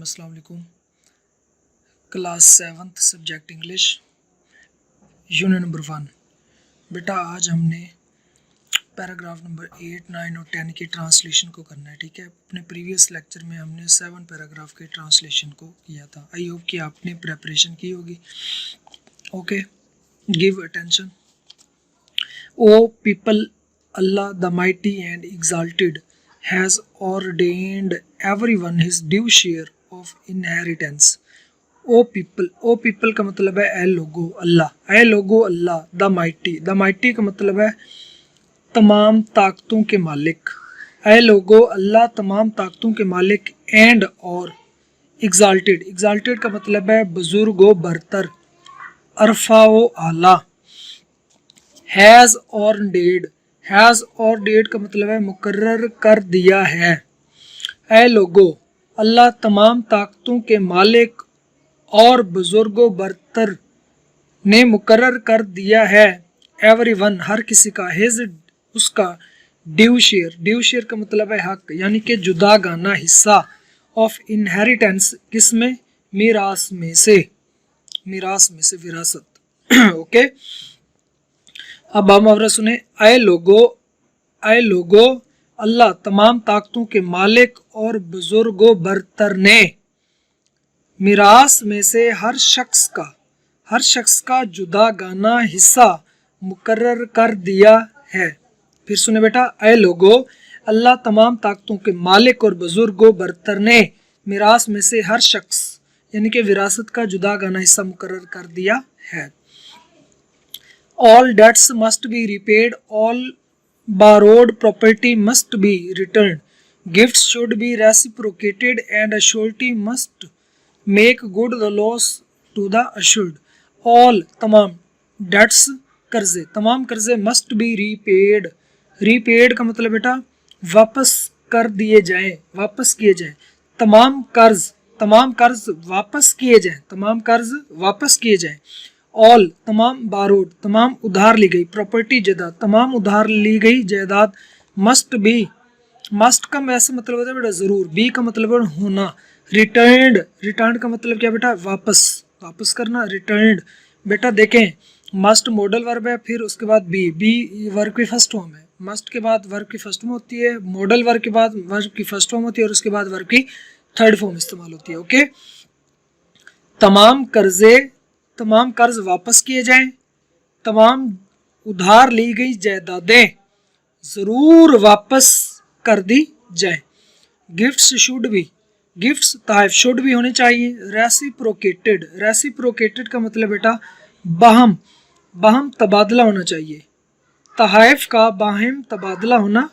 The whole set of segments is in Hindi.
अस्सलाम वालेकुम। Class 7th subject English unit number 1। बेटा आज हमने पैराग्राफ नंबर 8, 9 और 10 की ट्रांसलेशन को करना है। ठीक है, अपने प्रीवियस लेक्चर में हमने 7 पैराग्राफ के ट्रांसलेशन को किया था। आई होप कि आपने प्रेपरेशन की होगी। Okay, give attention. Oh people, Allah the mighty and exalted has ordained everyone his due share of inheritance. Oh people का मतलब है ए लोगो अल्लाह, ए लोगो अल्लाह। द माइटी का मतलब है तमाम ताकतों के मालिक। ए लोगो अल्लाह तमाम ताकतों के मालिक। एंड और एग्जाल्टेड का मतलब है बुजुर्ग व बरतर, अरफा व आला। हैज़ और डेड का मतलब है मुकर्रर कर दिया है। ए लोगो अल्लाह तमाम ताकतों के मालिक और बुजुर्गो बरतर ने मुकर्रर कर दिया है। एवरीवन हर किसी का, हिज उसका, ड्यू शेयर का मतलब है हक, यानी कि जुदा गाना हिस्सा। ऑफ इनहेरिटेंस किसमें, मीरास में से विरासत। ओके, अब हम और सुने। आए लोगो अल्लाह तमाम ताकतों के मालिक और बुजुर्गो बरतर ने मिरास में से हर शख्स का जुदा गाना हिस्सा मुकर्रर कर दिया है। फिर सुने बेटा, ऐ लोगो अल्लाह तमाम ताकतों के मालिक और बुजुर्गो बरतर ने मिरास में से हर शख्स यानी कि विरासत का जुदा गाना हिस्सा मुकर्रर कर दिया है। All debts must be repaid, all borrowed property must be returned, gifts should be reciprocated, and a surety must make good the loss to the assured. All तमाम, debts तमाम कर्जे must be repaid का मतलब बेटा वापस किए जाएं। तमाम कर्ज वापस किए जाएं। ऑल तमाम, बारोड तमाम उधार ली गई, प्रॉपर्टी जायदाद तमाम उधार ली गई जायदाद। मस्ट का वैसे मतलब होता है बेटा जरूर, बी का मतलब है होना। रिटर्न का मतलब क्या बेटा वापस करना। रिटर्न्ड बेटा देखें, मस्ट मॉडल वर्ब है, फिर उसके बाद बी वर्ब की फर्स्ट फॉर्म है। मस्ट के बाद वर्ब की फर्स्ट फॉर्म होती है, मॉडल वर्ब के बाद वर्ब की फर्स्ट फॉर्म होती है, और उसके बाद वर्ब की थर्ड फॉर्म इस्तेमाल होती है। ओके, तमाम कर्ज वापस किए जाएं, तमाम उधार ली गई जायदादें जरूर वापस कर दी जाएं। गिफ्ट्स तहफ शुड भी होने चाहिए। रेसिप्रोकेटेड का मतलब बेटा बाहम तबादला होना चाहिए। तहफ का बाहम तबादला होना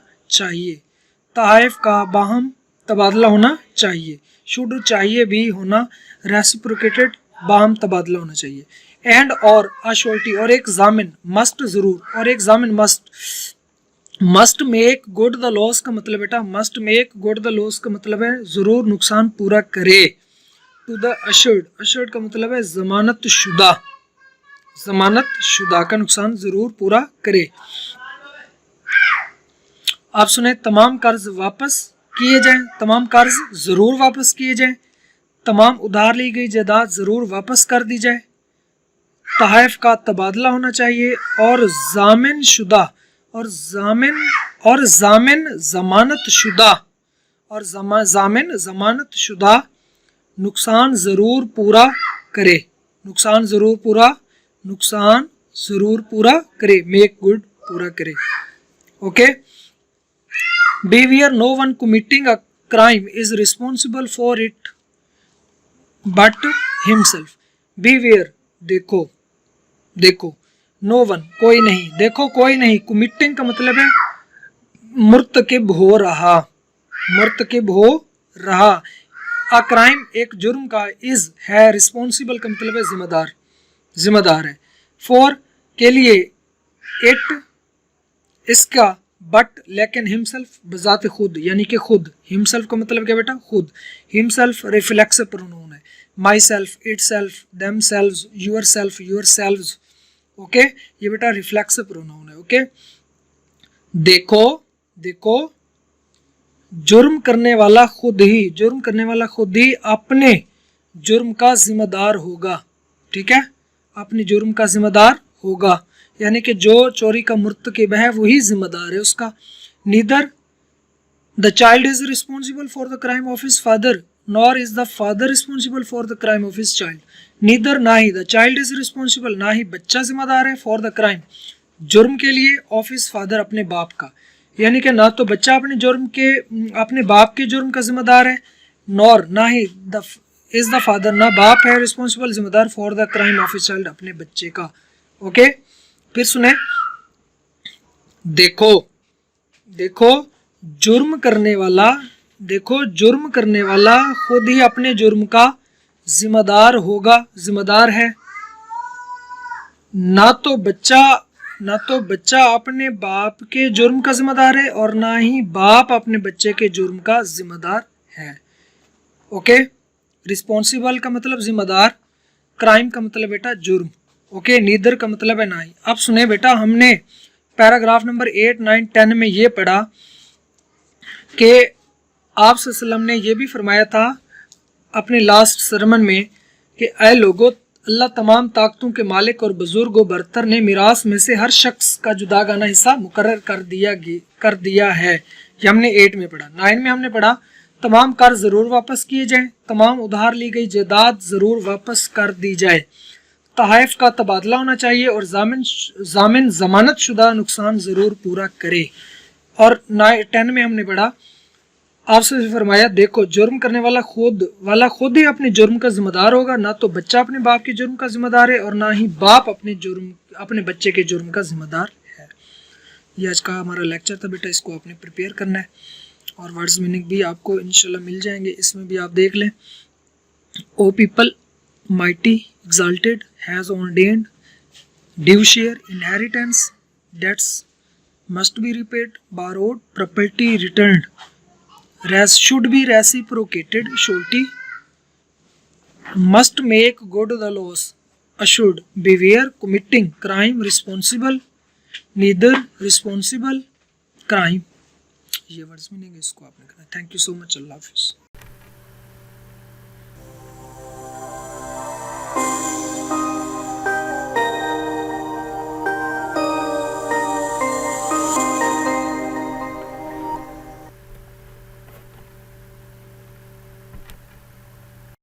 चाहिए। शुड चाहिए भी होना, रेसिप्रोकेटेड बाहम तबादला होना चाहिए। एंड और अश्योरिटी और एक जामिन मस्ट जरूर, और एक जामिन must make good the loss का मतलब बेटा का मतलब है जरूर नुकसान पूरा करे। टू द अश्योर्ड का मतलब है जमानत शुदा का नुकसान जरूर पूरा करे। आप सुने, तमाम कर्ज जरूर वापस किए जाएं, तमाम उधार ली गई जायदाद जरूर वापस कर दी जाए, तहफ का तबादला होना चाहिए, और जामिन जमानत शुदा नुकसान जरूर पूरा करे। मेक गुड पूरा करे। Okay, beware, no one committing a crime is responsible for it but himself. beware देखो no one कोई नहीं, committing का मतलब है मुर्तकिब हो रहा। a crime एक जुर्म का, is है, responsible का मतलब है जिम्मेदार है, for के लिए, it इसका, बट लेकिन हिमसेल्फ बजाते खुद, यानी कि खुद। हिमसेल्फ का मतलब क्या बेटा खुद। हिमसेल्फ रिफ्लेक्सिव प्रोनाउन है। My self, it self, them selves, your selves. Okay, ये बेटा रिफ्लेक्सिव प्रोनाउन है। ओके, देखो जुर्म करने वाला खुद ही अपने जुर्म का जिम्मेदार होगा। ठीक है, अपने जुर्म का जिम्मेदार होगा, यानी कि जो चोरी का मुर्तकिब है वही जिम्मेदार है उसका। Neither the child is responsible for the crime of his father nor is the father responsible for the crime of his child. Neither ना ही द चाइल्ड इज रिस्पॉन्सिबल, ना ही बच्चा जिम्मेदार है, फॉर द क्राइम जुर्म के लिए, ऑफ हिज फादर अपने बाप का, यानी कि ना तो बच्चा अपने बाप के जुर्म का जिम्मेदार है, नॉर ना ही इज द फादर ना बाप है रिस्पॉन्सिबल जिम्मेदार for the crime of his child अपने बच्चे का। ओके, फिर सुने, देखो जुर्म करने वाला खुद ही अपने जुर्म का जिम्मेदार है। ना तो बच्चा अपने बाप के जुर्म का जिम्मेदार है और ना ही बाप अपने बच्चे के जुर्म का जिम्मेदार है। ओके, रिस्पॉन्सिबल का मतलब जिम्मेदार, क्राइम का मतलब बेटा जुर्म। ओके, नीदर का मतलब है ना ही। अब सुने बेटा, हमने पैराग्राफ नंबर 8, 9, 10 में ये पढ़ा कि आप सल्लम ने ये भी फरमाया था अपने लास्ट सरमन में कि ऐ लोगो, अल्लाह तमाम ताकतों के मालिक और बुजुर्ग व बरतर ने मिरास में से हर शख्स का जुदागाना हिस्सा मुकर्रर कर दिया है। ये हमने 8 में पढ़ा। 9 में हमने पढ़ा तमाम कर्ज ज़रूर वापस किए जाएं, तमाम उधार ली गई जायदाद ज़रूर वापस कर दी जाए, तहाइफ का तबादला होना चाहिए और जामिन जमानत शुदा नुकसान ज़रूर पूरा करे। और 10 में हमने पढ़ा आपसे फरमाया, देखो जुर्म करने वाला खुद ही अपने जुर्म का जिम्मेदार होगा, ना तो बच्चा अपने बाप के जुर्म का जिम्मेदार है और ना ही बाप अपने बच्चे के जुर्म का जिम्मेदार है। ये आज का हमारा लेक्चर था बेटा, इसको आपने प्रिपेयर करना है और वर्ड्स मीनिंग भी आपको इंशाल्लाह मिल जाएंगे, इसमें भी आप देख लें। O people mighty exalted has ordained due share inheritance debts must be repaid borrowed property returned should be reciprocated, surety must make good the loss, assured beware committing crime responsible, neither responsible crime। ये वर्ड्स मीनिंग इसको आपने करना। थैंक यू सो मच, अल्लाह हाफिज़।